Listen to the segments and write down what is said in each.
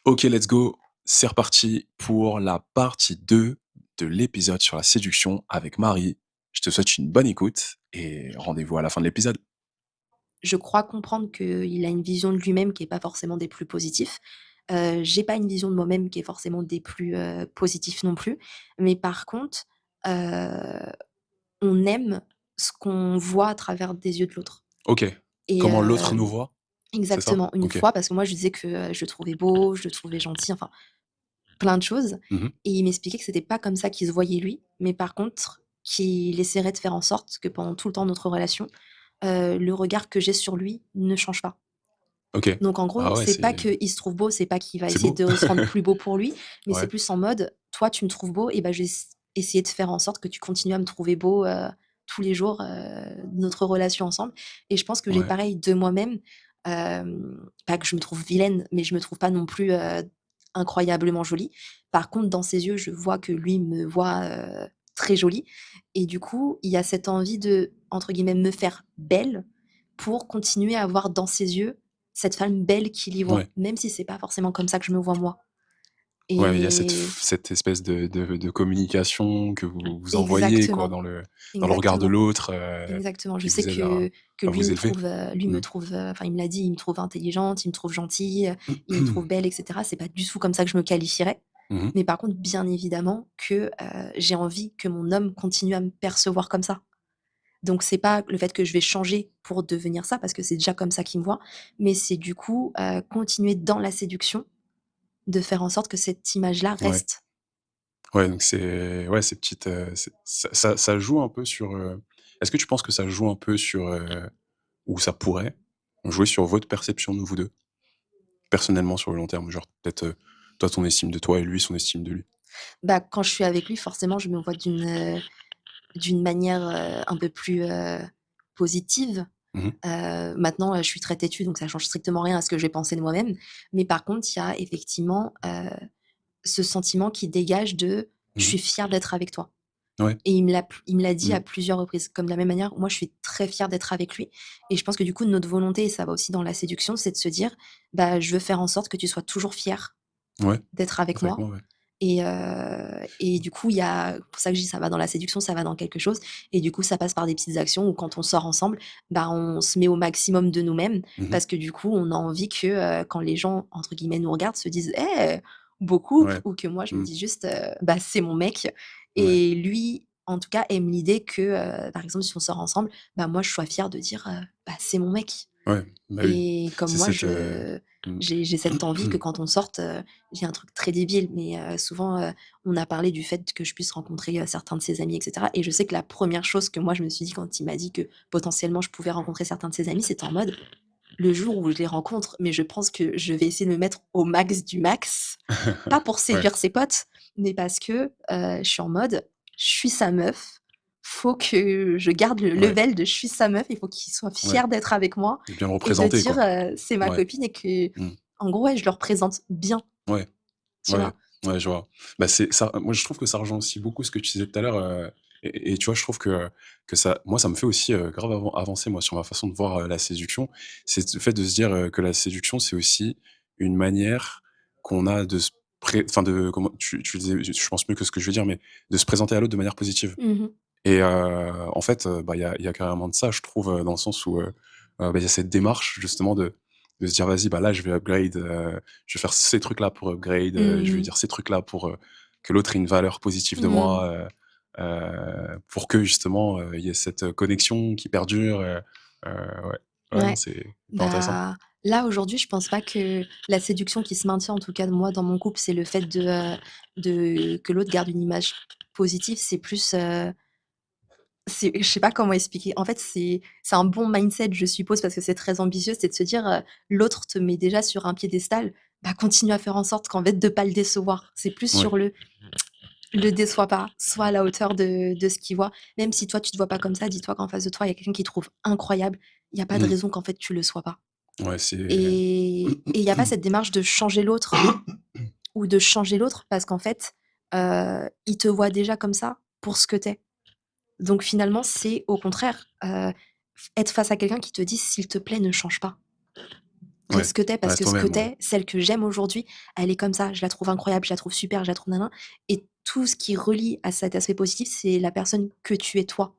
OK, let's go. C'est reparti pour la partie 2 de l'épisode sur la séduction avec Marie. Je te souhaite une bonne écoute et rendez-vous à la fin de l'épisode. Je crois comprendre qu'il a une vision de lui-même qui est pas forcément des plus positifs. J'ai pas une vision de moi-même qui est forcément des plus, positifs non plus. Mais par contre, heu, on aime ce qu'on voit à travers des yeux de l'autre OK. et Comment l'autre nous voit, c'est ça? exactement. Une OK. fois, parce que moi je lui disais que, je le trouvais beau, je le trouvais gentil, enfin plein de choses Mmh. et il m'expliquait que c'était pas comme ça qu'il se voyait lui, mais par contre qu'il essaierait de faire en sorte que pendant tout le temps de notre relation, le regard que j'ai sur lui ne change pas. OK. Donc en gros, Ah ouais, c'est pas c'est qu'il se trouve beau, c'est pas qu'il va c'est essayer beau. de se rendre plus beau pour lui, mais c'est Ouais, plus en mode: «Toi, tu me trouves beau et ben je vais essayer de faire en sorte que tu continues à me trouver beau, tous les jours, de notre relation ensemble» et je pense que j'ai ouais, pareil de moi-même, pas que je me trouve vilaine, mais je me trouve pas non plus, incroyablement jolie. Par contre, dans ses yeux, je vois que lui me voit, très jolie et du coup, il y a cette envie de, entre guillemets, «me faire belle» pour continuer à avoir dans ses yeux cette femme belle qu'il y voit, ouais. même si c'est pas forcément comme ça que je me vois moi Ouais, il y a cette et f cette espèce de communication que vous envoyez quoi exactement, dans le regard de exactement, l'autre, exactement. Je qui sais vous aide à que lui vous élever. lui Mmh. me trouve, enfin il me l'a dit, il me trouve intelligente, il me trouve gentille, il me trouve belle et cetera. C'est pas du tout comme ça que je me qualifierais, Mmh. mais par contre, bien évidemment que, j'ai envie que mon homme continue à me percevoir comme ça. Donc c'est pas le fait que je vais changer pour devenir ça, parce que c'est déjà comme ça qu'il me voit, mais c'est du coup, continuer dans la séduction, de faire en sorte que cette image-là Ouais. reste. Ouais, donc c'est ouais, ces petites, ça joue un peu sur, est-ce que tu penses que ça joue un peu sur, ou ça pourrait jouer sur votre perception de vous 2 personnellement sur le long terme? Genre peut-être, toi ton estime de toi et lui son estime de lui? Bah, quand je suis avec lui, forcément, je me vois d'une manière, un peu plus, positive. Mmh mh. Maintenant, je suis très têtue, donc ça change strictement rien à ce que je vais penser de moi-même. Mais par contre, il y a effectivement, ce sentiment qui dégage de: «Je Mmh. suis fière d'être avec toi» Ouais. et il me l'a dit à Mmh. plusieurs reprises. Comme de la même manière, moi, je suis très fière d'être avec lui et je pense que du coup, notre volonté, et ça va aussi dans la séduction, c'est de se dire: «Bah, je veux faire en sorte que tu sois toujours fière Ouais. d'être avec C'est avec moi» moi, ouais. et du coup, il y a pour ça que je dis ça va dans la séduction, ça va dans quelque chose et du coup, ça passe par des petites actions où quand on sort ensemble, bah, on se met au maximum de nous-mêmes Mmh mh. parce que du coup, on a envie que, quand les gens, entre guillemets, «nous regardent», se disent: «Eh, beau couple» Ouais. ou que moi je me Mmh. dis juste, «Bah, c'est mon mec» Ouais. et lui, en tout cas, aime l'idée que, par exemple, si on sort ensemble, bah, moi je sois fière de dire, «Bah, c'est mon mec». Ouais, bah oui. Et comme C'est moi, cette, mmh. j'ai cette envie que quand on sorte, j'ai un truc très débile, mais souvent, on a parlé du fait que je puisse rencontrer, certains de ses amis et cetera et je sais que la première chose que moi je me suis dit quand il m'a dit que potentiellement je pouvais rencontrer certains de ses amis, c'était en mode: «Le jour où je les rencontre, mais je pense que je vais essayer de me mettre au max du max». Pas pour Ouais, séduire ses potes, mais parce que, je suis en mode: «Je suis sa meuf, faut que je garde le ouais, level de je suis sa meuf, il faut qu'il soit ouais. fier d'être avec moi Et bien le et de représenter dire, quoi. c'est ma Ouais. copine et que Mmh. en gros, ouais, je le représente bien, Ouais. tu Ouais, vois? ouais, je vois. Bah, c'est ça moi, je trouve que ça rejoint aussi beaucoup ce que tu disais tout à l'heure, et tu vois, je trouve que ça moi, ça me fait aussi, grave avancer, moi, sur ma façon de voir, la séduction. C'est le fait de se dire, que la séduction, c'est aussi une manière qu'on a de se enfin, de comment tu disais, je pense mieux que ce que je veux dire, mais de se présenter à l'autre de manière positive Mmh mh. et en fait, bah, il y a carrément de ça, je trouve, dans le sens où, bah, il y a cette démarche justement de se dire: «Vas-y, bah, là, je vais upgrade, je vais faire ces trucs-là pour upgrade, je vais Mmh. dire ces trucs-là pour, que l'autre ait une valeur positive de Mmh. moi», pour que justement, il y ait cette, connexion qui perdure, ouais. Ouais, non, Ouais. c'est hyper intéressant. Bah, là, aujourd'hui, je pense pas que la séduction qui se maintient, en tout cas, moi, dans mon couple, c'est le fait de que l'autre garde une image positive. C'est plus, c'est je sais pas comment expliquer. En fait, c'est un bon mindset, je suppose, parce que c'est très ambitieux, c'est de se dire, l'autre te met déjà sur un piédestal, bah, continue à faire en sorte qu'en fait de pas le décevoir. C'est plus Ouais. sur le déçois pas, sois à la hauteur de ce qu'il voit. Même si toi tu te vois pas comme ça, dis-toi qu'en face de toi, il y a quelqu'un qui te trouve incroyable. Il y a pas de Mmh. raison qu'en fait tu le sois pas. Ouais, c'est Et il y a pas cette démarche de changer l'autre ou de changer l'autre parce qu'en fait, il te voit déjà comme ça pour ce que tu es. Donc finalement, c'est au contraire, f être face à quelqu'un qui te dit: «S'il te plaît, ne change pas». reste Ouais, ce que tu parce reste que ce que toi-même, tu ouais. celle que j'aime aujourd'hui, elle est comme ça, je la trouve incroyable, je la trouve super, je la trouve nin et tout ce qui relie à cet aspect positif, c'est la personne que tu es toi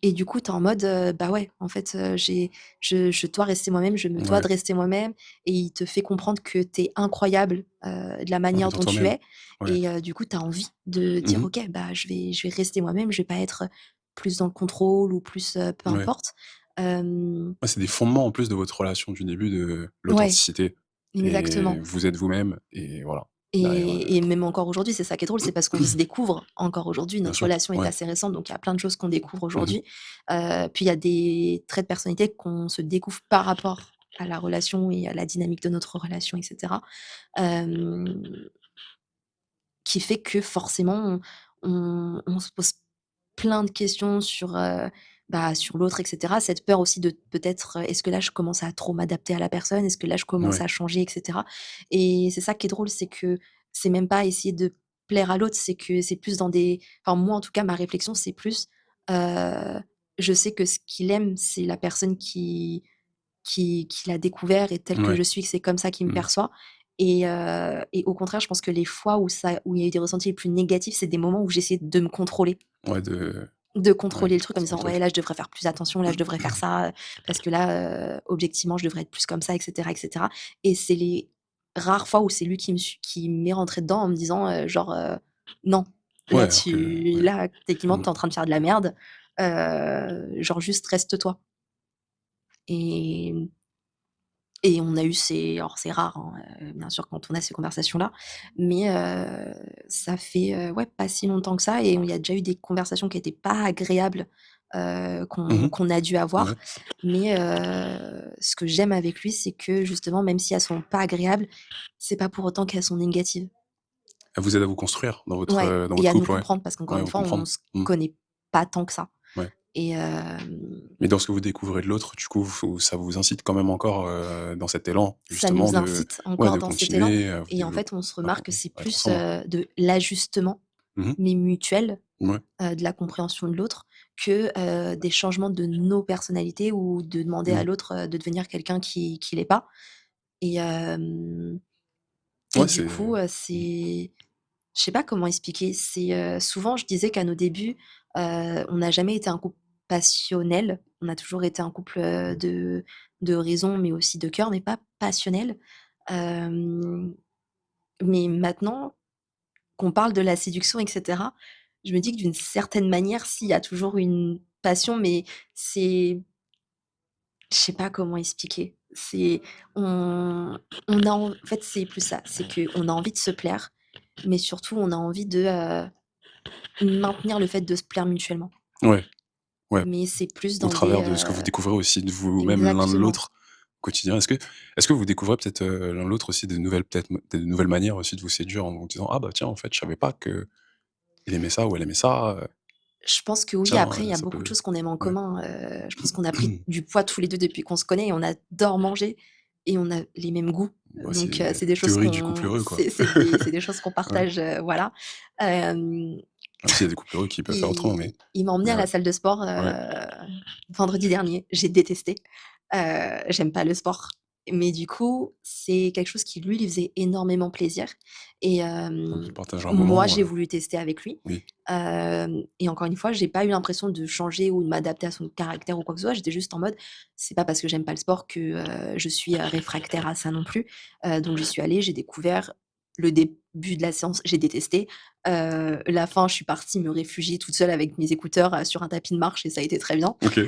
et du coup, tu es en mode, bah, ouais, en fait, je dois rester moi-même, je me dois Ouais, de rester moi-même et il te fait comprendre que tu es incroyable, de la en manière étant dont tu toi-même. es Ouais. et du coup, tu as envie de dire: Mmh. «OK, bah, je vais rester moi-même, je vais pas être plus dans le contrôle ou plus, peu Ouais. importe». Hem, Ouais, c'est des fondements en plus de votre relation du début, de ouais, l'authenticité et exactement. vous êtes vous-même et voilà, derrière, Et même encore aujourd'hui, c'est ça qui est drôle, c'est parce qu'on se découvre encore aujourd'hui. bien Notre sûr, relation est ouais. assez récente, donc il y a plein de choses qu'on découvre Mmh. aujourd'hui. Puis il y a des traits de personnalité qu'on se découvre par rapport à la relation et à la dynamique de notre relation et cetera. Hem, qui fait que forcément on se pose plein de questions sur, bah, sur l'autre et cetera. Cette peur aussi de peut-être, est-ce que là je commence à trop m'adapter à la personne? Est-ce que là je commence Ouais, à changer et cetera? Et c'est ça qui est drôle, c'est que c'est même pas essayer de plaire à l'autre, c'est que c'est plus dans des enfin moi en tout cas ma réflexion c'est plus, heu, je sais que ce qu'il aime, c'est la personne qui l'a découvert et tel que ouais. je suis, que c'est comme ça qu'il me Mmh. perçoit et au contraire, je pense que les fois où il y a eu des ressentis les plus négatifs, c'est des moments où j'essayais de me contrôler. Ouais, de De ouais, contrôler le truc en me disant: «Ouais, OK. là, je devrais faire plus attention, là, je devrais faire ça, parce que là, objectivement, je devrais être plus comme ça» et cetera et c'est les rares fois où c'est lui qui m'est rentré dedans en me disant, genre, «Non, Ouais, là, alors que ouais. techniquement, Mmh. tu es en train de faire de la merde, genre juste reste toi» et et on a eu ces alors c'est rare, hein, bien sûr quand on a ces conversations-là, mais ça fait, ouais, pas si longtemps que ça et il y a déjà eu des conversations qui étaient pas agréables, qu'on Mmh. qu'on a dû avoir. Ouais. Mais ce que j'aime avec lui, c'est que justement, même si elles sont pas agréables, c'est pas pour autant qu'elles sont négatives. Elle vous aide à vous construire Ouais dans et votre à nous couple, ouais. comprendre parce qu'encore Ouais, une vous fois, on comprendre. se Mmh. connaît pas tant que ça Ouais. et Mais dans ce que vous découvrez de l'autre, du coup, vous ça vous incite quand même encore, dans cet élan ça justement nous de incite ouais, encore de dans cet élan continuer à vous et en développer, fait, on se à remarque que c'est à être plus, ensemble. de l'ajustement Mmh. mais mutuel, Ouais. de la compréhension de l'autre que, des changements de nos personnalités ou de demander à Mmh. l'autre, de devenir quelqu'un qui l'est pas et et Ouais, du c'est coup, c'est je sais pas comment expliquer. C'est, souvent je disais qu'à nos débuts, on n'a jamais été un couple passionnel. On a toujours été un couple, de raison mais aussi de cœur, mais pas passionnel. Hem, mais maintenant qu'on parle de la séduction et cetera, je me dis que d'une certaine manière, si, il y a toujours une passion, mais c'est je sais pas comment expliquer. C'est on a en fait, c'est plus ça, c'est qu'on a envie de se plaire, mais surtout on a envie de, maintenir le fait de se plaire mutuellement. ouais, ouais, Mais c'est plus au dans des, travers de ce que vous découvrez aussi de vous-même l'un de exactement. l'autre au quotidien. Est-ce que vous découvrez peut-être, l'un de l'autre aussi des nouvelles manières aussi de vous séduire en vous disant: «Ah bah tiens, en fait, je savais pas qu'il aimait ça ou elle aimait ça, Je pense que oui, tiens, après il y a ça beaucoup de peut» choses qu'on aime en ouais. commun, je pense qu'on a pris du poids tous les 2 depuis qu'on se connaît et on adore manger et on a les mêmes goûts. Bah, Donc c'est c'est des choses théorie du couple qu'on heureux, quoi. c'est des choses qu'on Ouais. partage, voilà. Hem, Même s'il y a des couples heureux qui peuvent faire autrement, il m'a emmené mais à ouais, la salle de sport, ouais. vendredi dernier. J'ai détesté. J'aime pas le sport, mais du coup, c'est quelque chose qui lui faisait énormément plaisir et Donc ils partagent un moi, moment, j'ai voulu tester avec lui, oui. et encore une fois, j'ai pas eu l'impression de changer ou de m'adapter à son caractère ou quoi que ce soit. J'étais juste en mode: «C'est pas parce que j'aime pas le sport que, je suis, réfractaire à ça non plus». Donc j'y suis allée, j'ai découvert. Le début de la séance, j'ai détesté. La fin, je suis partie me réfugier toute seule avec mes écouteurs, sur un tapis de marche et ça a été très bien. OK.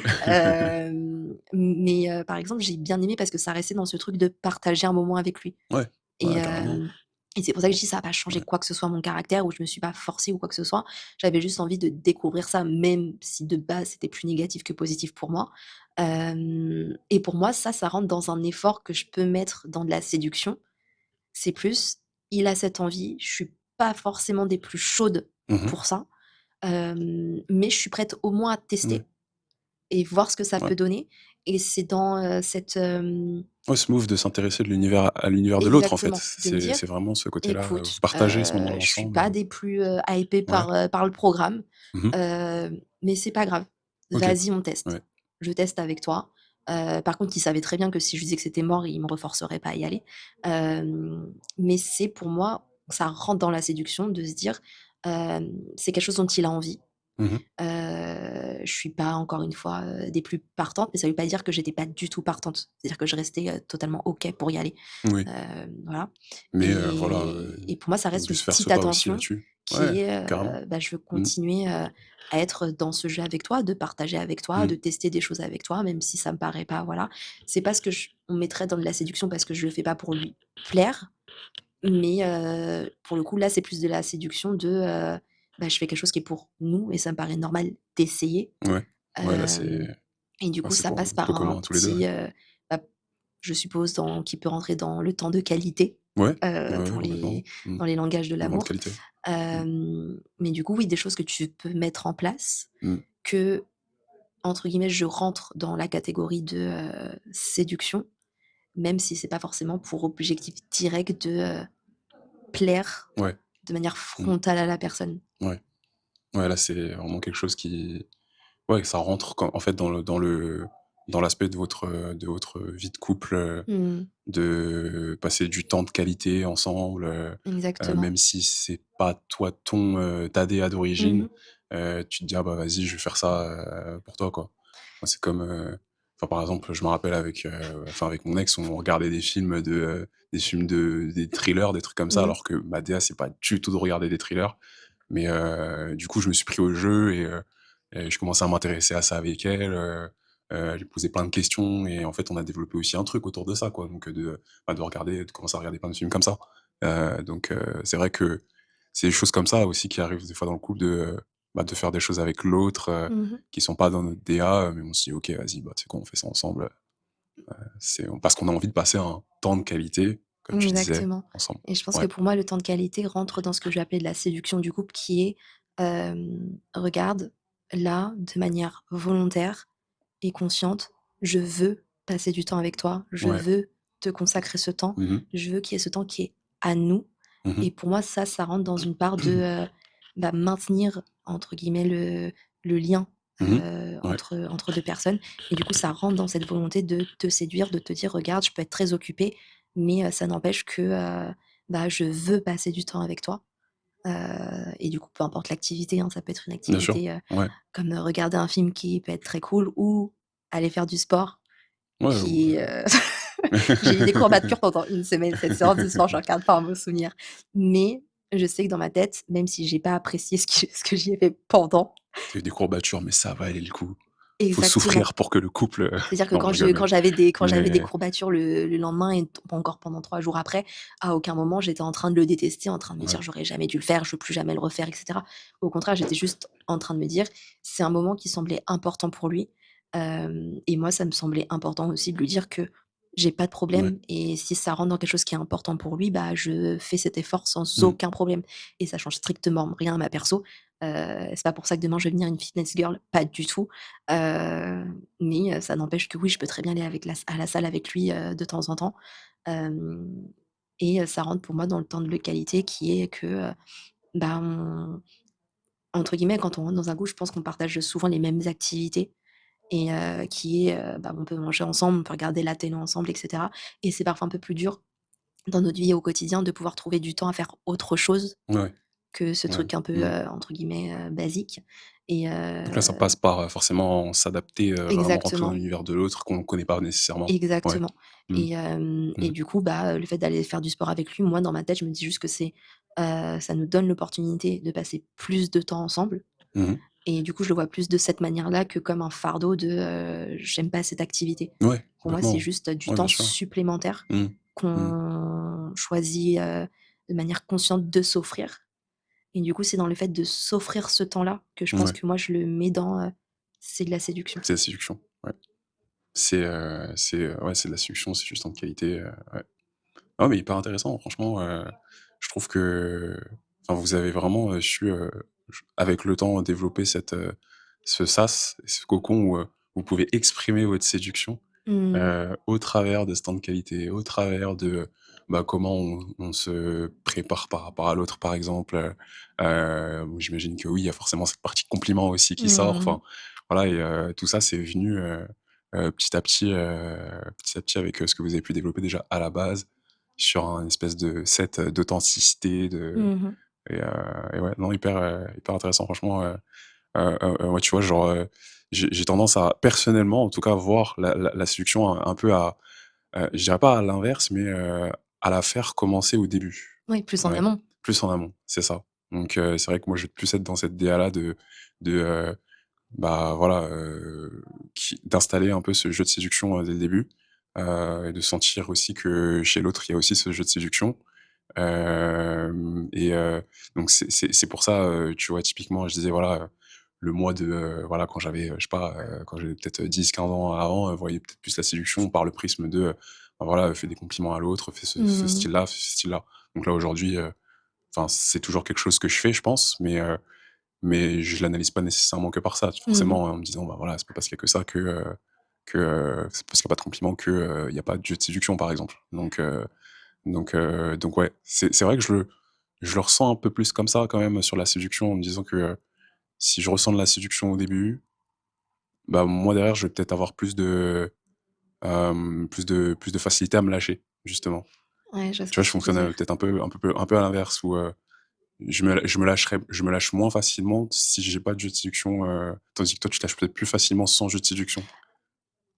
Mais par exemple, j'ai bien aimé parce que ça restait dans ce truc de partager un moment avec lui Ouais, et ouais, carrément. hem et c'est pour ça que je dis ça a pas changé Ouais. quoi que ce soit mon caractère ou je me suis pas forcée ou quoi que ce soit. J'avais juste envie de découvrir ça, même si de base c'était plus négatif que positif pour moi. Et pour moi, ça rentre dans un effort que je peux mettre dans de la séduction. C'est plus, il a cette envie, je suis pas forcément des plus chaudes Mmh mh. pour ça, mais je suis prête au moins à Ouais, tester et voir ce que ça ouais. peut donner et c'est dans, cette, Ouais, ce move de s'intéresser de l'univers de l'autre, en fait. exactement, de me C'est dire: c'est vraiment ce côté-là, vous «Écoute, partagez ce moment je suis ensemble, pas des plus, hypées ouais. par le programme, Mmh mh. mais c'est pas grave. OK. Vas-y, on teste. Ouais. Je teste avec toi, Par contre, il savait très bien que si je lui disais que c'était mort, il me reforcerait pas à y aller. Mais c'est pour moi, ça rentre dans la séduction de se dire, c'est quelque chose dont il a envie. Mmh. Je suis pas encore une fois, des plus partantes, mais ça veut pas dire que j'étais pas du tout partante. C'est-à-dire que je restais, totalement OK pour y aller. Oui, Voilà mais voilà, et pour moi, ça reste de une se faire ce petite pas aussi attention là-dessus. Ouais, qui est, carrément. bah, je veux Mmh. continuer, à être dans ce jeu avec toi, de partager avec toi, Mmh. de tester des choses avec toi, même si ça me paraît pas voilà. C'est pas ce que on mettrait dans de la séduction parce que je le fais pas pour lui plaire, mais pour le coup, là, c'est plus de la séduction de, bah, je fais quelque chose qui est pour nous et ça me paraît normal d'essayer. Ouais. Ouais, là, Hem et du coup, c'est ça pour passe peu par un commun à tous les 2, ouais. petit, bah, je suppose dans qui peut rentrer dans le temps de qualité, Ouais, ouais, ouais, pour complètement. les Mmh. dans les langages de Moment de l'amour. qualité. Mmh. Mais du coup, oui, des choses que tu peux mettre en place, Mmh. que, entre guillemets, «je rentre dans la catégorie de, séduction», même si c'est pas forcément pour objectif direct de, plaire Ouais. de manière Mmh. frontale à la personne. Ouais. Ouais, là, c'est vraiment quelque chose qui ouais, ça rentre en fait dans l'aspect de votre vie de couple, Mmh. de passer du temps de qualité ensemble, Exactement. même si c'est pas toi ta DA d'origine, Mmh. tu te dis: «Ah bah, vas-y, je vais faire ça, pour toi, quoi». Moi, c'est comme, enfin, par exemple, je me rappelle enfin, avec mon ex, on regardait des films des thrillers, des trucs comme ça, Mmh. alors que ma DA, c'est pas du tout de regarder des thrillers. Mais du coup, je me suis pris au jeu et je commençais à m'intéresser à ça avec elle, je lui posais plein de questions et en fait, on a développé aussi un truc autour de ça, quoi, donc de commencer à regarder plein de films comme ça. C'est vrai que c'est des choses comme ça aussi qui arrivent des fois dans le couple de faire des choses avec l'autre, Mmh. qui sont pas dans notre DA, mais on se dit: «OK, vas-y, bah, tu sais quoi? On fait ça ensemble», parce qu'on a envie de passer un temps de qualité, comme tu disais, Exactement ensemble. et je pense que Ouais, pour moi, le temps de qualité rentre dans ce que je vais appeler de la séduction du couple qui est, «Regarde, là, de manière volontaire et consciente, je veux passer du temps avec toi, je ouais. veux te consacrer ce temps, Mmh mh. je veux qu'il y ait ce temps qui est à nous» Mmh. et pour moi, ça rentre dans une part de, bah, maintenir entre guillemets «le lien», Mmh. Ouais. entre 2 personnes et du coup, ça rentre dans cette volonté de te séduire, de te dire: «Regarde, je peux être très occupée, mais ça n'empêche que, bah, je veux passer du temps avec toi». Et du coup, peu importe l'activité, hein, ça peut être une Bien sûr. activité, Ouais. comme, regarder un film qui peut être très cool ou aller faire du sport Ouais, ou qui, j'ai eu des courbatures pendant une semaine, cette séance de sport, j'en garde pas un beau souvenir. Mais je sais que dans ma tête, même si j'ai pas apprécié ce que j'y ai fait pendant tu as eu des courbatures, mais ça valait le coup. Faut exactement. souffrir pour que le couple, C'est-à-dire que non, je rigole, mais quand j'avais des mais courbatures le lendemain et encore pendant 3 jours après, à aucun moment j'étais en train de le détester, en train de me ouais, dire: «J'aurais jamais dû le faire, je veux plus jamais le refaire» et cetera. Au contraire, j'étais juste en train de me dire: «C'est un moment qui semblait important pour lui», et moi ça me semblait important aussi de lui dire que j'ai pas de ouais. problème et si ça rentre dans quelque chose qui est important pour lui, bah, je fais cet effort sans Mmh. aucun problème et ça change strictement rien à ma perso. C'est pas pour ça que demain je vais devenir une fitness girl, pas du tout, heu mais ça n'empêche que oui, je peux très bien aller avec la à la salle avec lui, de temps en temps. Hem et ça rentre pour moi dans le temps de qualité qui est que, bah, on entre guillemets, quand on rentre dans un couple, je pense qu'on partage souvent les mêmes activités et qui est, bah, on peut manger ensemble, on peut regarder la télé ensemble et cetera et c'est parfois un peu plus dur dans notre vie au quotidien de pouvoir trouver du temps à faire autre chose Ouais, que ce ouais. truc un peu, Mmh. entre guillemets, «basique» et Donc là, ça passe par, forcément s'adapter, vraiment rentrer dans exactement. l'univers de l'autre qu'on connaît pas nécessairement. Ouais. Exactement Mmh. et Mmh. du coup, bah, le fait d'aller faire du sport avec lui, moi, dans ma tête, je me dis juste que c'est, ça nous donne l'opportunité de passer plus de temps ensemble Mmh mh. et du coup, je le vois plus de cette manière-là que comme un fardeau de, «J'aime pas cette activité». Ouais, Pour moi, c'est complètement. juste du Ouais, bien temps sûr. supplémentaire Mmh. Mmh. qu'on choisit, de manière consciente de s'offrir et du coup, c'est dans le fait de s'offrir ce temps-là que je pense Ouais, que moi, je le mets dans, c'est de la séduction. c'est la séduction, ouais. Ouais, c'est de la séduction, c'est juste en qualité, ouais. Non, mais hyper intéressant, franchement, je trouve que enfin, vous avez vraiment, su, avec le temps, développer ce sas, ce cocon où, vous pouvez exprimer votre séduction, Mmh. au travers de ce temps de qualité, au travers de, bah, comment on se prépare par rapport à l'autre, par exemple, bon, j'imagine que oui, il y a forcément cette partie compliment aussi qui sort, Mmh enfin, voilà et tout ça, c'est venu, petit à petit avec, ce que vous avez pu développer déjà à la base, sur un espèce de set, d'authenticité, Mmh. et ouais, non, hyper intéressant franchement, ouais, tu vois, genre, j'ai tendance à personnellement, en tout cas, voir la séduction un peu à, je dirais pas à l'inverse, mais, à la faire commencer au début. Oui, plus en Ouais, amont. plus en amont, c'est ça. Donc, c'est vrai que moi, je vais plus être dans cette DA là de, bah, voilà, qui d'installer un peu ce jeu de séduction, dès le début, et de sentir aussi que chez l'autre, il y a aussi ce jeu de séduction. Et donc c'est pour ça, tu vois, typiquement, je disais, voilà, le mois de, voilà, quand j'avais, je sais pas, quand j'avais peut-être 10-15 ans avant, voyais peut-être plus la séduction par le prisme de, bah, voilà, fais des compliments à l'autre, fais ce Mmh. style-là, fais ce style-là. Donc là, aujourd'hui, enfin, c'est toujours quelque chose que je fais, je pense, mais je l'analyse pas nécessairement que par ça, Mmh. forcément, en me disant: «Bah, voilà, c'est pas parce qu'il y a que ça c'est parce qu'il y a pas de compliments que, il y a pas de jeu de séduction», par exemple. Donc ouais, c'est vrai que je le ressens un peu plus comme ça quand même sur la séduction, en me disant que, si je ressens de la séduction au début, bah, moi derrière je vais peut-être avoir plus de facilité à me lâcher, justement. Ouais, je vois ce Tu vois, que je tu veux fonctionne, dire. peut-être un peu à l'inverse où, je me lâche moins facilement si j'ai pas de jeu de séduction, tandis que toi tu te lâches peut-être plus facilement sans jeu de séduction.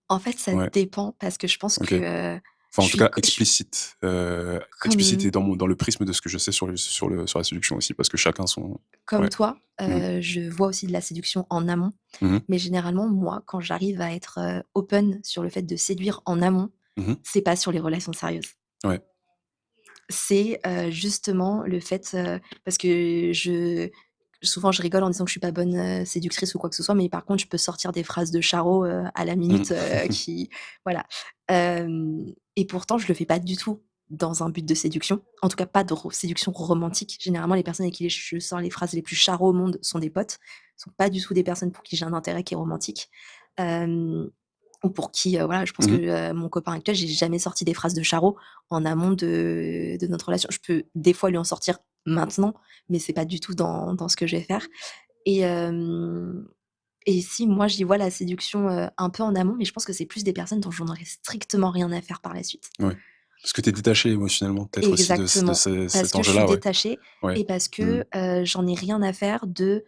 En fait, ça Ouais, dépend parce que je pense OK. que, Enfin, en tout cas, je suis explicite comme et dans le prisme de ce que je sais sur la séduction aussi, parce que chacun son comme ouais. toi, Mmh. je vois aussi de la séduction en amont, Mmh mh. mais généralement, moi, quand j'arrive à être, open sur le fait de séduire en amont, Mmh mh. c'est pas sur les relations sérieuses. Ouais. C'est, justement le fait, parce que je souvent je rigole en disant que je suis pas bonne, séductrice ou quoi que ce soit, mais par contre je peux sortir des phrases de charo, à la minute, Mmh. qui voilà. Et pourtant je le fais pas du tout dans un but de séduction, en tout cas pas de séduction romantique. Généralement les personnes avec qui je sors les phrases les plus charo au monde sont des potes, sont pas du tout des personnes pour qui j'ai un intérêt qui est romantique. Hem ou pour qui, voilà, je pense Mmh que, mh. mon copain actuel, j'ai jamais sorti des phrases de Charo en amont de notre relation. Je peux des fois lui en sortir maintenant, mais c'est pas du tout dans ce que je vais faire et et si moi j'y vois la séduction, un peu en amont, mais je pense que c'est plus des personnes dont j'en aurais strictement rien à faire par la suite. Ouais. Parce que tu es détaché émotionnellement peut-être aussi de Exactement, parce cet que je suis enjeu-là, ouais. détachée Ouais. et parce Mmh. que, j'en ai rien à faire de,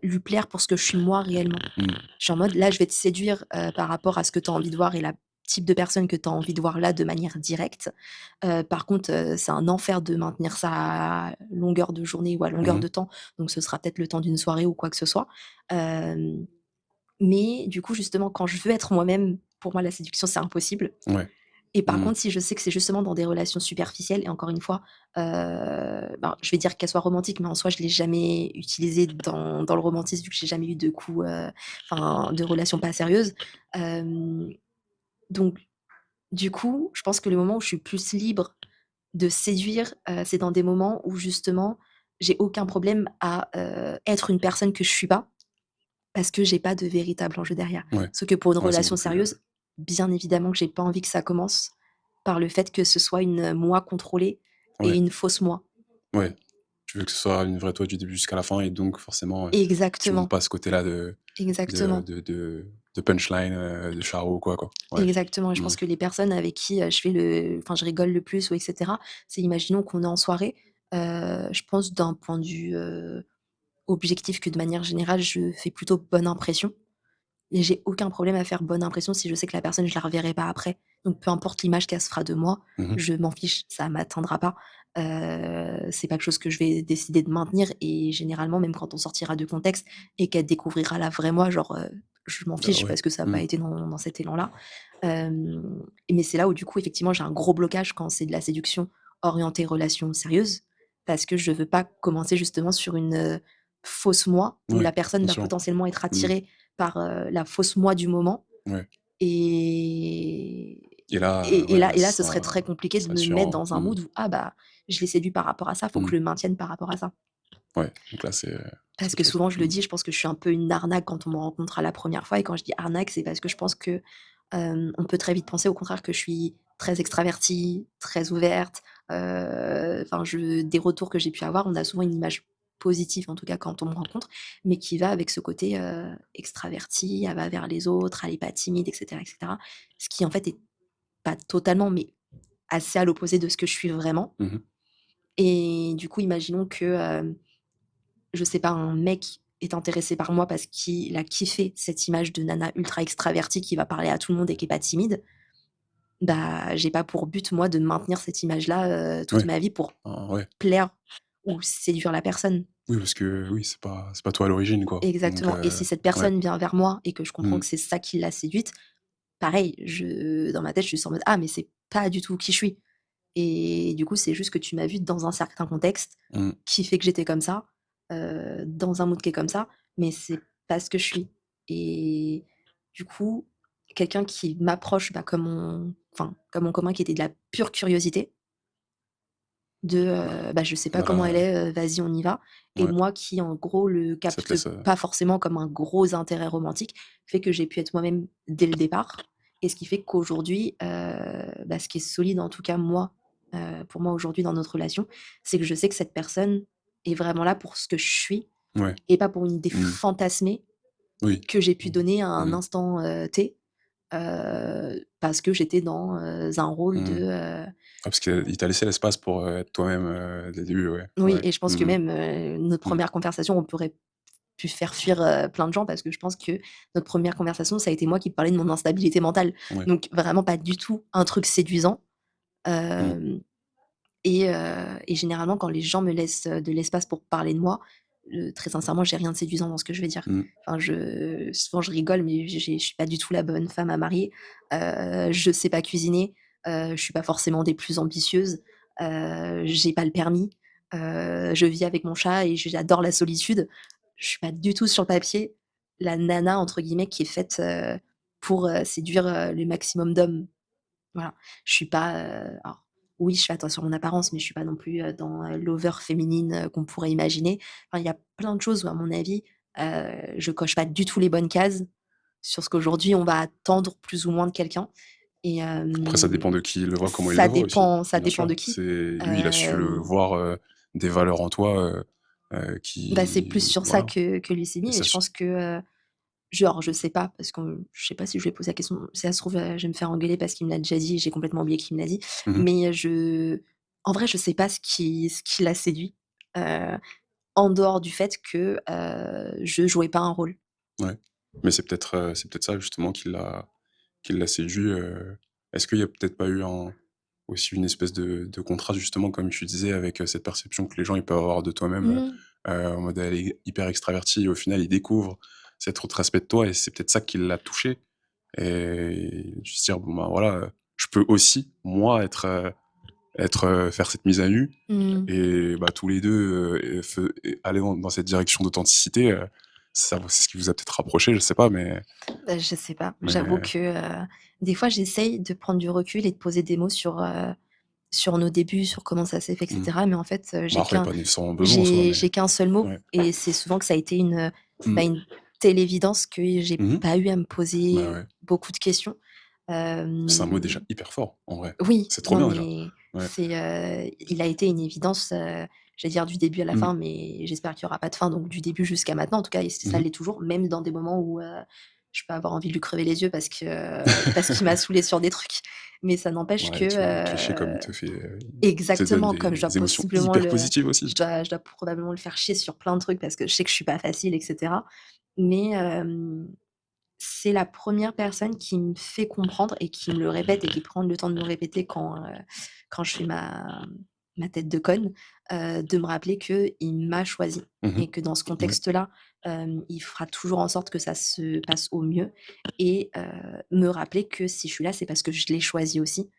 lui plaire pour ce que je suis moi réellement. Mmh. Je suis en mode, là, je vais te séduire, par rapport à ce que tu as envie de voir et la type de personne que tu as envie de voir là, de manière directe. Par contre, c'est un enfer de maintenir ça à longueur de journée ou à Mmh longueur mh. de temps, donc ce sera peut-être le temps d'une soirée ou quoi que ce soit. Hem, mais du coup, justement, quand je veux être moi-même, pour moi, la séduction, c'est impossible. Ouais. Et par Mmh. contre, si je sais que c'est justement dans des relations superficielles et encore une fois, ben, je vais dire qu'elle soit romantique, mais en soi, je l'ai jamais utilisée dans le romantisme vu que j'ai jamais eu de coups, enfin, de relations pas sérieuses. Hem, donc du coup, je pense que le moment où je suis plus libre de séduire, c'est dans des moments où justement, j'ai aucun problème à, être une personne que je suis pas, parce que j'ai pas de véritable enjeu derrière. Ouais. Sauf que pour une Ouais, c'est relation beaucoup plus, sérieuse, bien évidemment que j'ai pas envie que ça commence par le fait que ce soit une, moi contrôlée et ouais, une fausse moi. ouais. Tu veux que ce soit une vraie toi du début jusqu'à la fin et donc forcément, tu montes Exactement, pas ce côté-là exactement, de punchline, de charo ou quoi. Ouais. exactement et je Mmh. pense que les personnes avec qui, je fais le enfin je rigole le plus ou et cetera, c'est imaginons qu'on est en soirée, je pense d'un point de vue, objectif que de manière générale, je fais plutôt bonne impression. Et j'ai aucun problème à faire bonne impression si je sais que la personne, je la reverrai pas après. Donc peu importe l'image qu'elle se fera de moi, Mmh mh. je m'en fiche, ça m'atteindra pas. C'est pas quelque chose que je vais décider de maintenir et généralement, même quand on sortira de contexte et qu'elle découvrira la vraie moi, genre, je m'en Bah, fiche ouais. parce que ça a pas Mmh. été dans cet élan-là. Mais c'est là où du coup, effectivement, j'ai un gros blocage quand c'est de la séduction orientée relation sérieuse, parce que je veux pas commencer justement sur une, fausse moi où Ouais, la personne bien va sûr. potentiellement être Mmh. attirée par, la fausse moi du moment Ouais. et Et là, et ouais, là là, et là, ce serait très compliqué de ça me mettre durera. dans un Mmh. mood où: «Ah bah, je l'ai séduit par rapport à ça, faut que Mmh. je le maintienne par rapport à ça». Ouais, donc là, c'est Parce autre que chose. souvent je le Mmh. dis, je pense que je suis un peu une arnaque quand on me rencontre à la première fois et quand je dis arnaque, c'est parce que je pense que, on peut très vite penser au contraire que je suis très extravertie, très ouverte, enfin je des retours que j'ai pu avoir, on a souvent une image positif, en tout cas quand on me rencontre, mais qui va avec ce côté, extraverti, elle va vers les autres, elle est pas timide et cetera et cetera. Ce qui en fait est pas totalement, mais assez à l'opposé de ce que je suis vraiment Mmh mh. et du coup, imaginons que, je sais pas, un mec est intéressé par moi parce qu'il a kiffé cette image de nana ultra extravertie qui va parler à tout le monde et qui est pas timide. Bah, j'ai pas pour but, moi, de maintenir cette image-là, toute Ouais. ma vie pour Ouais. plaire ou séduire la personne. Oui, parce que oui, c'est pas toi à l'origine, quoi. Donc Exactement et si cette ouais. personne vient vers moi et que je comprends Mmh. que c'est ça qui l'a séduite, pareil, je dans ma tête, je suis en mode: «Ah mais c'est pas du tout qui je suis» et du coup, c'est juste que tu m'as vue dans un certain contexte Mmh. qui fait que j'étais comme ça, dans un mood qui est comme ça, mais c'est pas ce que je suis et du coup, quelqu'un qui m'approche, bah, comme mon commun qui était de la pure curiosité, de, bah, je sais pas comment elle Voilà, est, vas-y on y va et ouais, moi qui en gros le ça te capte laisse, pas forcément comme un gros intérêt romantique, fait que j'ai pu être moi-même dès le départ et ce qui fait qu'aujourd'hui, bah, ce qui est solide en tout cas moi, pour moi aujourd'hui dans notre relation, c'est que je sais que cette personne est vraiment là pour ce que je suis ouais. et pas pour une idée Mmh. fantasmée Oui. que j'ai pu donner à un Mmh. instant, T, parce que j'étais dans, un rôle de, Mmh. Ah, parce qu'il t'a laissé l'espace pour, être toi-même, dès le début, ouais, oui ouais. et je pense que Mmh mh. même, notre Mmh. première conversation, on pourrait pu faire fuir, plein de gens parce que je pense que notre première conversation, ça a été moi qui parlais de mon instabilité mentale. Ouais. Donc vraiment pas du tout un truc séduisant, Mmh. hem et généralement quand les gens me laissent, de l'espace pour parler de moi, très sincèrement, j'ai rien de séduisant dans ce que je vais dire. Mmh. Enfin souvent je rigole mais je suis pas du tout la bonne femme à marier. Je sais pas cuisiner, je suis pas forcément des plus ambitieuses, j'ai pas le permis, je vis avec mon chat et j'adore la solitude. Je suis pas du tout sur le papier la «nana» entre guillemets qui est faite, pour, séduire, le maximum d'hommes. Voilà. Je suis pas, alors oui, je fais attention à mon apparence, mais je suis pas non plus, dans, l'over féminine, qu'on pourrait imaginer. Enfin, il y a plein de choses où à mon avis, je coche pas du tout les bonnes cases sur ce qu'aujourd'hui on va attendre plus ou moins de quelqu'un et Après ça dépend de qui le voit, comment il le voit aussi, ça bien dépend de sûr. qui. C'est lui, il a su le Hem, voir, des valeurs en toi, Bah, c'est plus qui sur ça voilà que lui s'est et mis et ça je su pense que, genre, je sais pas parce que je sais pas si je lui ai posé la question. Si ça se trouve, je vais me faire engueuler parce qu'il me l'a déjà dit et j'ai complètement oublié qu'il me l'a dit. mmh mh. Mais, en vrai, je sais pas ce qui l'a séduit, heu, en dehors du fait que, je jouais pas un rôle. Ouais. Mais c'est peut-être ça justement qui l'a séduit, est-ce qu'il y a peut-être pas eu un aussi une espèce de contraste justement comme tu disais avec, cette perception que les gens ils peuvent avoir de toi-même, Mmh. en mode elle est hyper extravertie et au final ils découvrent cet autre aspect de toi et c'est peut-être ça qui l'a touché et de se dire: «Bon, ben, voilà, je peux aussi moi faire cette mise à nu» Mmh. et bah, tous les 2 et aller dans cette direction d'authenticité, ça c'est ce qui vous a peut-être rapprochés, je sais pas, Je sais pas. J'avoue mais que, des fois, j'essaye de prendre du recul et de poser des mots sur nos débuts, sur comment ça s'est fait et mmh. cetera. Mais en fait, Bah, après, il y a pas nécessairement besoin en soi, mais j'ai qu'un seul mot ouais. et c'est souvent que ça a été Mmh. une telle évidence que j'ai Mmh mh. pas eu à me Bah, poser ouais. beaucoup de questions. C'est un mot déjà Hem, hyper fort, en vrai. oui, C'est trop non bien déjà. mais Ouais. il a été une évidence, j'allais dire du début à la Mmh. fin, mais j'espère qu'il y aura pas de fin, donc du début jusqu'à maintenant en tout cas et Mmh ça mh. l'est toujours, même dans des moments où, je peux avoir envie de lui crever les yeux parce qu'il m'a saoulée sur des trucs. Mais ça n'empêche Ouais que, et puis le cliché comme il te fait, il te donne exactement, comme je dois des émotions possiblement hyper le positives aussi. je dois probablement le faire chier sur plein de trucs parce que je sais que je suis pas facile et cetera. Mais, c'est la première personne qui me fait comprendre et qui me le répète et qui prend le temps de me le répéter quand je fais ma tête de conne, de me rappeler qu'il m'a choisie Mmh mh. et que dans ce Ouais. contexte-là, il fera toujours en sorte que ça se passe au mieux et me rappeler que si je suis là, c'est parce que je l'ai choisi aussi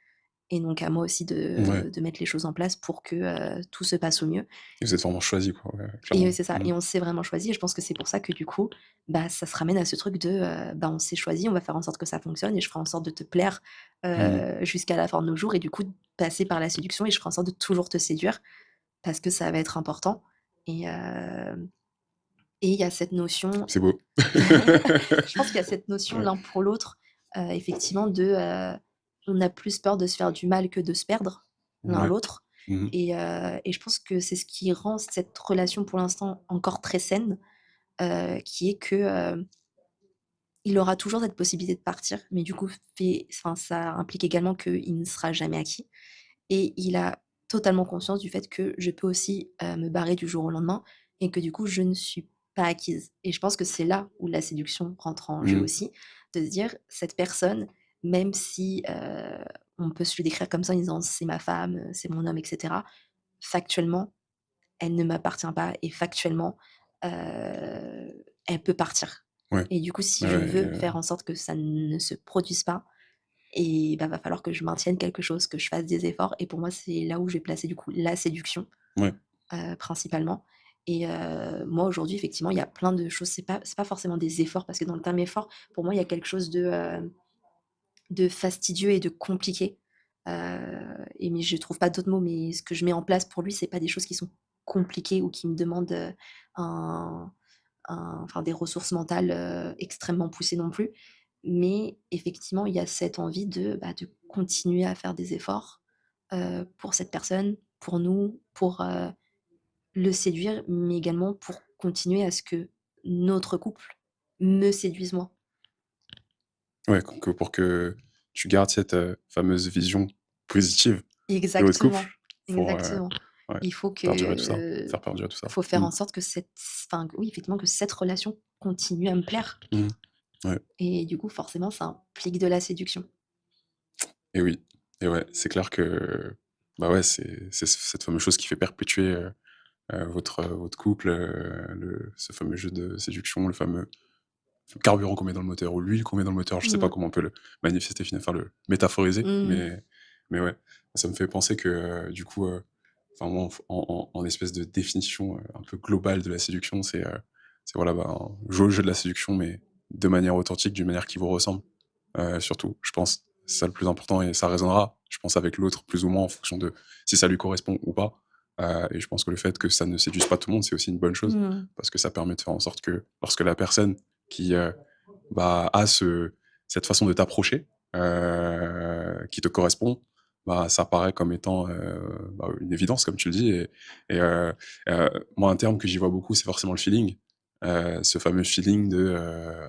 et donc à moi aussi Ouais de mettre les choses en place pour que, tout se passe au mieux et vous êtes vraiment choisis quoi, ouais, et clairement. c'est ça Mmh. et on s'est vraiment choisi et je pense que c'est pour ça que du coup, bah, ça se ramène à ce truc de, bah, on s'est choisi, on va faire en sorte que ça fonctionne et je ferai en sorte de te plaire, Mmh mh. jusqu'à la fin de nos jours et du coup, de passer par la séduction et je ferai en sorte de toujours te séduire parce que ça va être important et il y a cette notion C'est beau. je pense qu'il y a cette notion Ouais. l'un pour l'autre, effectivement de, on a plus peur de se faire du mal que de se perdre l'un Ouais. l'autre Mmh mh. Et je pense que c'est ce qui rend cette relation pour l'instant encore très saine, qui est que, il aura toujours cette possibilité de partir, mais du coup ça implique également qu'il ne sera jamais acquis et il a totalement conscience du fait que je peux aussi, me barrer du jour au lendemain et que du coup je ne suis pas acquise et je pense que c'est là où la séduction rentre en jeu Mmh. aussi, de se dire: «Cette personne, même si, on peut se le décrire comme ça en disant: "C'est ma femme, c'est mon homme" et cetera", factuellement, elle ne m'appartient pas et factuellement, elle peut partir Ouais. et du coup, si Ouais, je ouais, veux faire en sorte que ça ne se produise pas et bah, va falloir que je maintienne quelque chose, que je fasse des efforts et pour moi, c'est là où je vais placer du coup la séduction, ouais. principalement et moi aujourd'hui, effectivement, il y a plein de choses, c'est pas forcément des efforts parce que dans le terme effort, pour moi, il y a quelque chose de fastidieux et de compliqué, et mais je trouve pas d'autres mots, mais ce que je mets en place pour lui, c'est pas des choses qui sont compliquées ou qui me demandent, un enfin des ressources mentales, extrêmement poussées non plus. Mais effectivement, il y a cette envie de continuer à faire des efforts, pour cette personne, pour nous, pour, le séduire, mais également pour continuer à ce que notre couple me séduise moi. Ouais, que pour que tu gardes cette, fameuse vision positive de votre couple, Exactement, pour, exactement. ouais, Il faut perdurer tout ça, que faire perdurer tout ça. faut faire Mmh. en sorte que oui, effectivement, que cette relation continue à me plaire Mmh. Ouais, et du coup, forcément, ça implique de la séduction. et oui, et ouais, c'est clair que, bah, ouais, c'est cette fameuse chose qui fait perpétuer, votre couple, ce fameux jeu de séduction, le fameux carburant qu'on met dans le moteur ou l'huile qu'on met dans le moteur, je sais pas Mmh. comment on peut le manifester enfin le métaphoriser, Mmh. mais ouais, ça me fait penser que, du coup, enfin moi en espèce de définition, un peu globale de la séduction, c'est voilà, ben, jouer au jeu de la séduction, mais de manière authentique, d'une manière qui vous ressemble, surtout, je pense. C'est ça le plus important et ça résonnera, je pense, avec l'autre plus ou moins en fonction de si ça lui correspond ou pas, et je pense que le fait que ça ne séduise pas tout le monde, c'est aussi une bonne chose Mmh. parce que ça permet de faire en sorte que lorsque la personne qui, bah, a cette façon de t'approcher, qui te correspond, bah, ça paraît comme étant, bah, une évidence comme tu le dis et moi un terme que j'y vois beaucoup, c'est forcément le feeling. Ce fameux feeling de,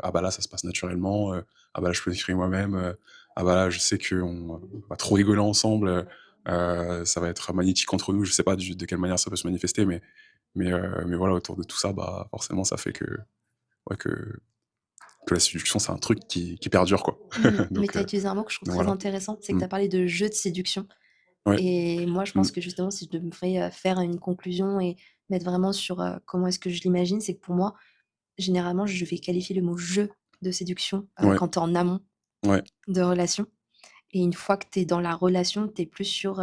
«Ah bah là, ça se passe naturellement, ah bah là, je peux m'exprimer moi-même, ah bah là, je sais qu'on va trop rigoler ensemble, ça va être magnétique entre nous». Je sais pas de quelle manière ça peut se manifester, mais voilà, autour de tout ça, bah, forcément ça fait que, ouais, que la séduction, c'est un truc qui perdure, quoi. Mmh. Mais Donc tu as utilisé un mot que je trouve donc très voilà. intéressant, c'est que Mmh. tu as parlé de jeu de séduction Ouais. et moi, je Mmh. pense que justement, si je devrais, faire une conclusion et mettre vraiment sur, comment est-ce que je l'imagine, c'est que pour moi, généralement, je vais qualifier le mot «jeu» de séduction, Ouais. quand tu es en amont Ouais. de relation et une fois que tu es dans la relation, tu es plus sur,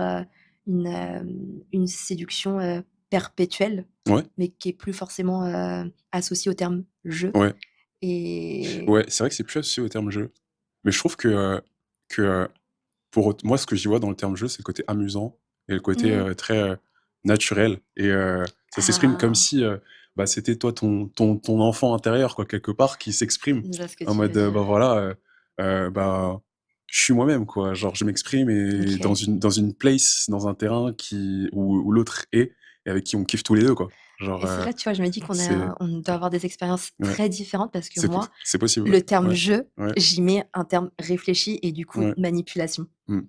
une séduction, perpétuelle, Ouais. mais qui est plus forcément, associée au terme «jeu» Ouais. et Ouais, c'est vrai que c'est plus associé au terme jeu. Mais je trouve que, pour aut moi, ce que j'y vois dans le terme jeu, c'est le côté amusant et le côté, mmh. très, naturel et ça s'exprime comme Ah! si, bah, c'était toi ton enfant intérieur, quoi, quelque part, qui s'exprime Je vois ce que en tu veux mode, dire. bah, voilà, bah, je suis moi-même, quoi. Genre, je m'exprime et OK. dans une place, dans un terrain où l'autre est et avec qui on kiffe tous les 2 quoi. Genre, Et c'est là, tu vois, je me dis c'est on doit avoir des expériences ouais, très différentes parce que moi, c'est possible, ouais. le terme Ouais, «jeu», ouais, j'y mets un terme réfléchi et du coup ouais. manipulation. Mmh.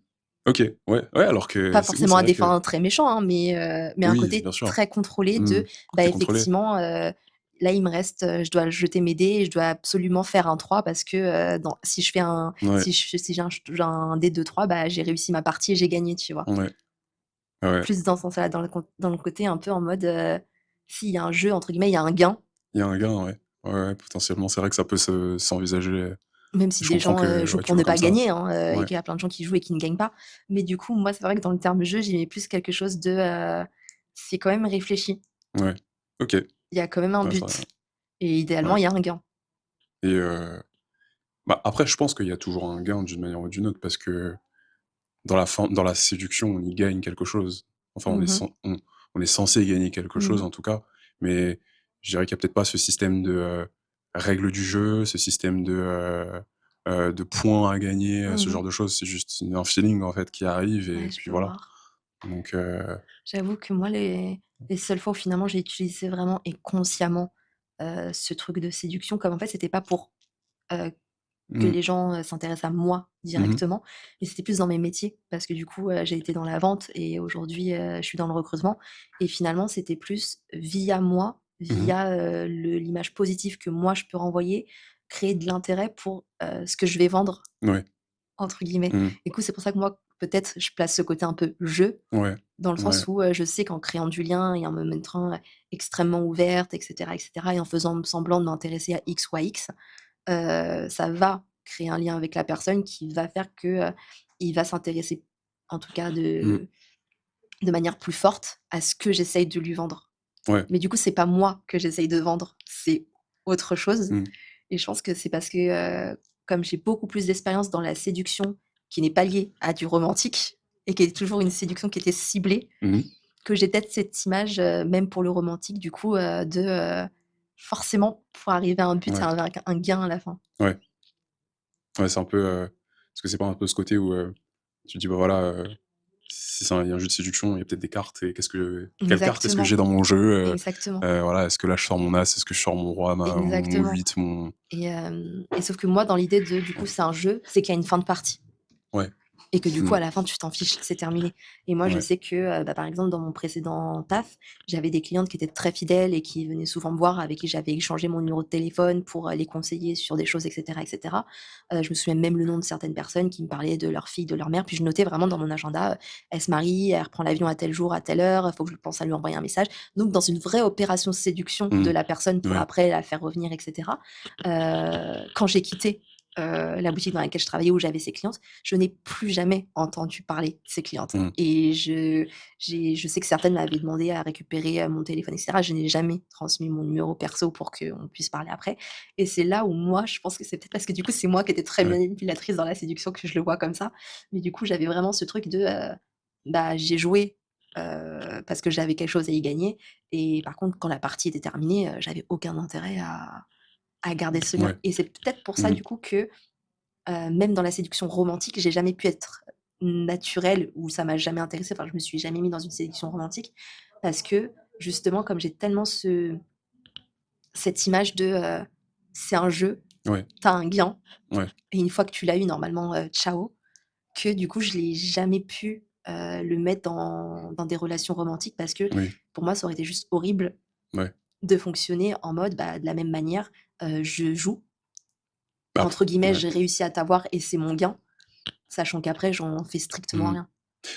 OK, ouais, ouais, alors que Pas c'est oui, forcément c'est à vrai des que fins très méchants, hein, mais un oui, côté bien sûr. très contrôlé Mmh. bah, Côté contrôlé. effectivement, là, il me reste, je dois jeter mes dés et je dois absolument faire un 3 parce que, dans si je fais un Ouais, si j'ai un dé de 3, bah, j'ai réussi ma partie et j'ai gagné, tu vois? ouais, ouais. Plus dans ce sens-là, dans le côté un peu en mode, s'il y a un jeu entre guillemets, il y a un gain. Il y a un gain, ouais. Ouais, ouais, potentiellement, c'est vrai que ça peut s'envisager. Même si Je des comprends gens, que, jouent ouais, tu pour vois ne pas comme ça. gagner, hein, et Ouais, qu'il y a plein de gens qui jouent et qui ne gagnent pas. Mais du coup, moi, c'est vrai que dans le terme jeu, j'y mets plus quelque chose de, c'est quand même réfléchi. ouais. OK. Il y a quand même un Ouais, ça but et idéalement, ouais il y a un gain. et bah, après, je pense qu'il y a toujours un gain d'une manière ou d'une autre parce que dans la séduction, on y gagne quelque chose. Enfin, Mmh mh. on est censé gagner quelque chose, Mmh. en tout cas, mais je dirais qu'il y a peut-être pas ce système de, règles du jeu, ce système de points à gagner, ce Mmh. genre de choses. C'est juste un feeling, en fait, qui arrive et Ouais, je puis peux voilà. voir. Donc J'avoue que moi, les seules fois où finalement j'ai utilisé vraiment et consciemment, ce truc de séduction, comme en fait c'était pas pour, heu, que mmh. les gens, s'intéressent à moi Mmh mh. directement, mais c'était plus dans mes métiers parce que du coup, j'ai été dans la vente et aujourd'hui, je suis dans le recrutement et finalement c'était plus via moi, Mmh. via, le l'image positive que moi je peux renvoyer, créer de l'intérêt pour, ce que je vais «vendre» Ouais. entre guillemets. Mmh. Du coup, c'est pour ça que moi, peut-être, je place ce côté un peu jeu Ouais. dans le Ouais. sens où, je sais qu'en créant du lien et en me montrant, extrêmement ouverte et cetera et en faisant semblant de m'intéresser à X ou à X, ça va créer un lien avec la personne qui va faire que, il va s'intéresser, en tout cas Mmh. de manière plus forte à ce que j'essaye de lui vendre. Ouais. Mais du coup, c'est pas moi que j'essaye de vendre, c'est autre chose Mmh. et je pense que c'est parce que, comme j'ai beaucoup plus d'expérience dans la séduction qui n'est pas liée à du romantique et qui est toujours une séduction qui était ciblée, Mmh mh. que j'ai peut-être cette image, même pour le romantique du coup, forcément pour arriver à un but et Ouais. à un gain à la fin. Ouais. Ouais, c'est un peu, est-ce que c'est pas un peu ce côté où, tu te dis: «Bah, voilà, si c'est un jeu de séduction, il y a peut-être des cartes et quelle carte est-ce que j'ai Exactement, dans mon jeu?» exactement, Voilà, est-ce que là je sors mon as? Est-ce que je sors mon roi, mon exactement 8, mon et sauf que moi dans l'idée de du coup c'est un jeu, c'est qu'il y a une fin de partie. ouais. Et que du coup, Mmh. à la fin, tu t'en fiches, c'est terminé. Et moi, je Ouais. sais que, bah, par exemple, dans mon précédent taf, j'avais des clientes qui étaient très fidèles et qui venaient souvent me voir, avec qui j'avais échangé mon numéro de téléphone pour, les conseiller sur des choses et cetera et cetera. Je me souviens même le nom de certaines personnes qui me parlaient de leur fille, de leur mère, puis je notais vraiment dans mon agenda, «Elle se marie, elle reprend l'avion à tel jour, à telle heure, il faut que je pense à lui envoyer un message». Donc dans une vraie opération de séduction de Mmh. la personne pour Ouais. après la faire revenir et cetera. Quand j'ai quitté, la boutique dans laquelle je travaillais où j'avais ces clientes, je n'ai plus jamais entendu parler de ces clientes Mmh. et je sais que certaines m'avaient demandé à récupérer, mon téléphone et cetera. Je n'ai jamais transmis mon numéro perso pour qu'on puisse parler après et c'est là où moi, je pense que c'est peut-être parce que du coup, c'est moi qui étais très Ouais. manipulatrice dans la séduction que je le vois comme ça. Mais du coup, j'avais vraiment ce truc de, bah, j'ai joué, parce que j'avais quelque chose à y gagner et par contre, quand la partie était terminée, j'avais aucun intérêt à garder ce lien Ouais. et c'est peut-être pour ça Mmh. du coup que même dans la séduction romantique, j'ai jamais pu être naturelle ou ça m'a jamais intéressée, enfin je me suis jamais mis dans une séduction romantique parce que justement comme j'ai tellement cette image de, c'est un jeu, Ouais. tu as un gain Ouais. et une fois que tu l'as eu normalement, ciao, que du coup je l'ai jamais pu, le mettre dans des relations romantiques parce que Oui. pour moi ça aurait été juste horrible Ouais. de fonctionner en mode, bah, de la même manière, je joue, Bah, entre guillemets, ouais. «j'ai réussi à t'avoir et c'est mon gain», sachant qu'après j'en fais strictement Mmh. rien.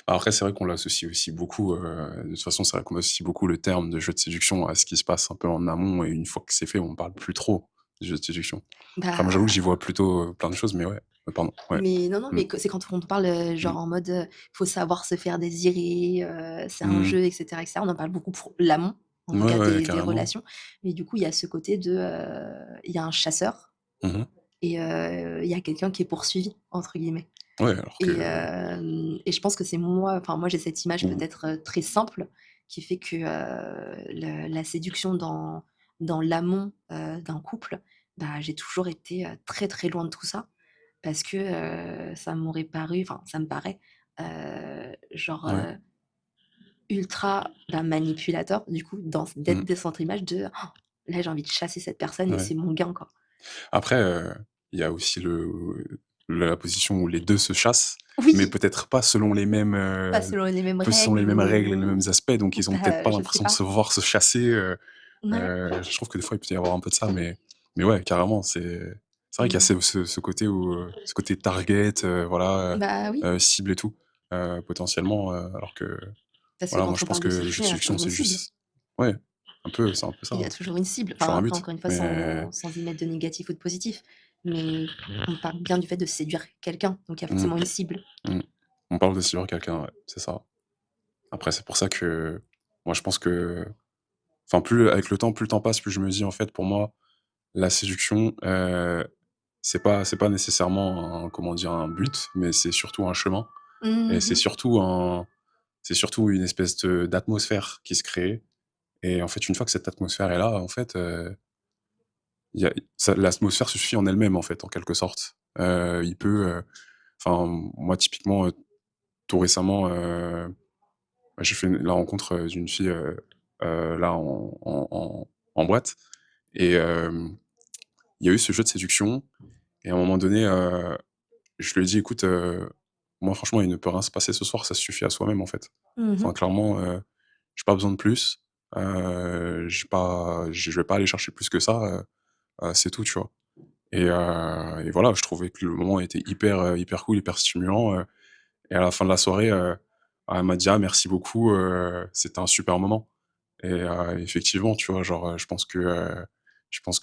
Après, c'est vrai qu'on l'associe aussi beaucoup, de toute façon, c'est vrai qu'on associe beaucoup le terme de jeu de séduction à ce qui se passe un peu en amont et une fois que c'est fait, on parle plus trop des jeux de séduction. Après moi, j'avoue que Bah, j'y vois plutôt, plein de choses, mais ouais, pardon, ouais. mais non, non, Mmh. mais que c'est quand on parle, Mmh. genre en mode, faut savoir se faire désirer, c'est un Mmh. jeu et cetera. On en parle beaucoup pour l'amont, en tout Ouais, cas ouais, des carrément. relations. Mais du coup, il y a ce côté de, il y a un chasseur Mmh mh. et il y a quelqu'un qui est «poursuivi» entre guillemets Ouais, alors que et je pense que c'est moi enfin moi j'ai cette image ou peut-être, très simple qui fait que, le la séduction dans l'amont, d'un couple, bah, j'ai toujours été, très, très loin de tout ça. Parce que, ça m'aurait paru enfin, ça me paraît, genre, ouais. ultra, bah, manipulateur du coup d'être Mmh. dans cette image de: «Oh, là j'ai envie de chasser cette personne et Ouais. c'est mon gain quoi». Après, il y a aussi la position où les 2 se chassent, mais Oui! peut-être pas selon les mêmes, Pas selon les mêmes peu selon les règles mêmes règles et les mêmes aspects, donc ils ont peut-être bah, pas je sais l'impression de pas. se voir se chasser, Ouais. je trouve que des fois, il peut y avoir un peu de ça, mais ouais, carrément, c'est vrai qu'il y a Mmh. ce côté où, ce côté target, voilà, Bah, oui, cible et tout, potentiellement, alors que, parce que voilà, moi, quand je on pense parle de que le jeu séduction, de il y a séduction, toujours une c'est cible. juste ouais, un peu, c'est un peu ça, Il y a hein. toujours une cible. Toujours Enfin, un après but, encore une fois mais sans y mettre de négatif ou de positif, mais on parle bien du fait de séduire quelqu'un, donc il y a mmh, forcément une cible. mmh. On parle de suivre quelqu'un, ouais, c'est ça. Après, c'est pour ça que moi, je pense que enfin, plus avec le temps, plus le temps passe, plus je me dis, en fait, pour moi, la séduction, c'est pas nécessairement un comment dire? Un but, mais c'est surtout un chemin et Mmh. c'est surtout une espèce d'atmosphère qui se crée et en fait, une fois que cette atmosphère est là, en fait, il y a ça l'atmosphère se suffit en elle-même, en fait, en quelque sorte. Il peut, enfin, moi, typiquement, tout récemment, Bah, j'ai fait la rencontre, d'une fille, là en boîte et il y a eu ce jeu de séduction et à un moment donné, je lui ai dit: «Écoute, moi franchement il ne peut rien se passer ce soir, ça suffit à soi-même en fait. Mmh. Enfin clairement, j'ai pas besoin de plus, je vais pas aller chercher plus que ça, c'est tout», tu vois? Et voilà, je trouvais que le moment était hyper cool, hyper stimulant, et à la fin de la soirée, elle m'a dit: «Ah merci beaucoup, c'était un super moment». Et effectivement, tu vois, genre, je pense que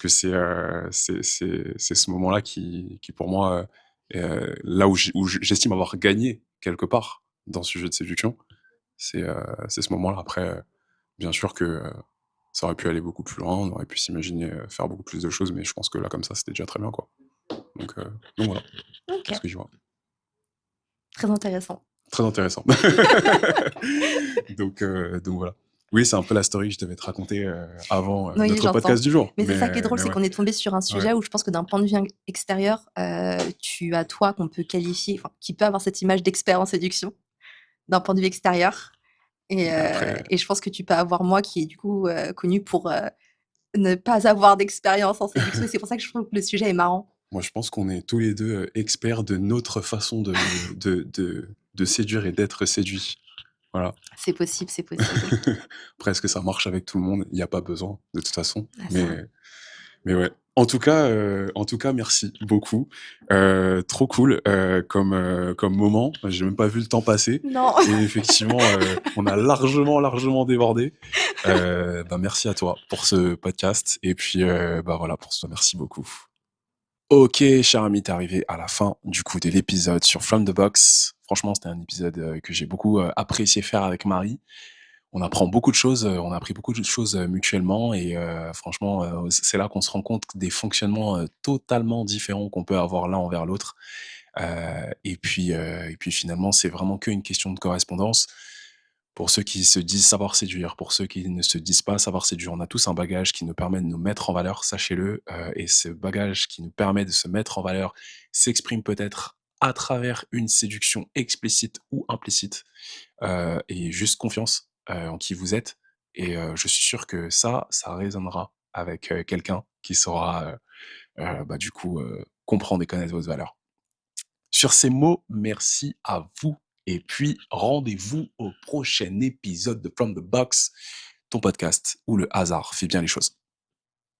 c'est ce moment-là qui pour moi, là où j'estime avoir gagné quelque part dans ce jeu de séduction, c'est ce moment-là. Après, bien sûr que, ça aurait pu aller beaucoup plus loin, on aurait pu s'imaginer, faire beaucoup plus de choses, mais je pense que là, comme ça, c'était déjà très bien, quoi. Donc heu, donc voilà, c'est ce OK, que j'y vois. très intéressant. Très intéressant. Donc voilà. Oui, c'est un peu la story que je devais te raconter, avant, Oui, notre j'entends. podcast du jour, Mais c'est ça qui est drôle, mais c'est ouais, qu'on est tombé sur un ouais. sujet où je pense que d'un point de vue extérieur, tu as toi qu'on peut qualifier enfin, qui peut avoir cette image d'expert en séduction, d'un point de vue extérieur Après, et je pense que tu peux avoir moi qui est du coup, connue pour, ne pas avoir d'expérience en séduction et c'est pour ça que je trouve que le sujet est marrant. moi, je pense qu'on est tous les 2 experts de notre façon de séduire et d'être séduits. Voilà. C'est possible, c'est possible. Après, est-ce que ça marche avec tout le monde? Il y a pas besoin, de toute façon, Ah ça mais ouais. En tout cas, merci beaucoup. Trop cool, comme moment. J'ai même pas vu le temps passer non! et effectivement, on a largement débordé. Bah, merci à toi pour ce podcast et puis, bah, voilà pour ce merci beaucoup. OK, cher ami, tu arrivé à la fin, du coup, de l'épisode sur From the Box. Franchement, c'était un épisode, que j'ai beaucoup, apprécié faire avec Marie. On apprend beaucoup de choses, on a appris beaucoup de choses, mutuellement et franchement, c'est là qu'on se rend compte des fonctionnements, totalement différents qu'on peut avoir l'un envers l'autre. Et puis finalement, c'est vraiment qu'une question de correspondance. Pour ceux qui se disent savoir séduire, pour ceux qui ne se disent pas savoir séduire, on a tous un bagage qui nous permet de nous mettre en valeur, sachez-le, et ce bagage qui nous permet de se mettre en valeur s'exprime peut-être à travers une séduction explicite ou implicite, et juste confiance, en qui vous êtes et je suis sûr que ça résonnera avec, quelqu'un qui saura, bah, du coup, comprendre et connaître votre valeur. Sur ces mots, merci à vous et puis rendez-vous au prochain épisode de From the Box, ton podcast où le hasard fait bien les choses.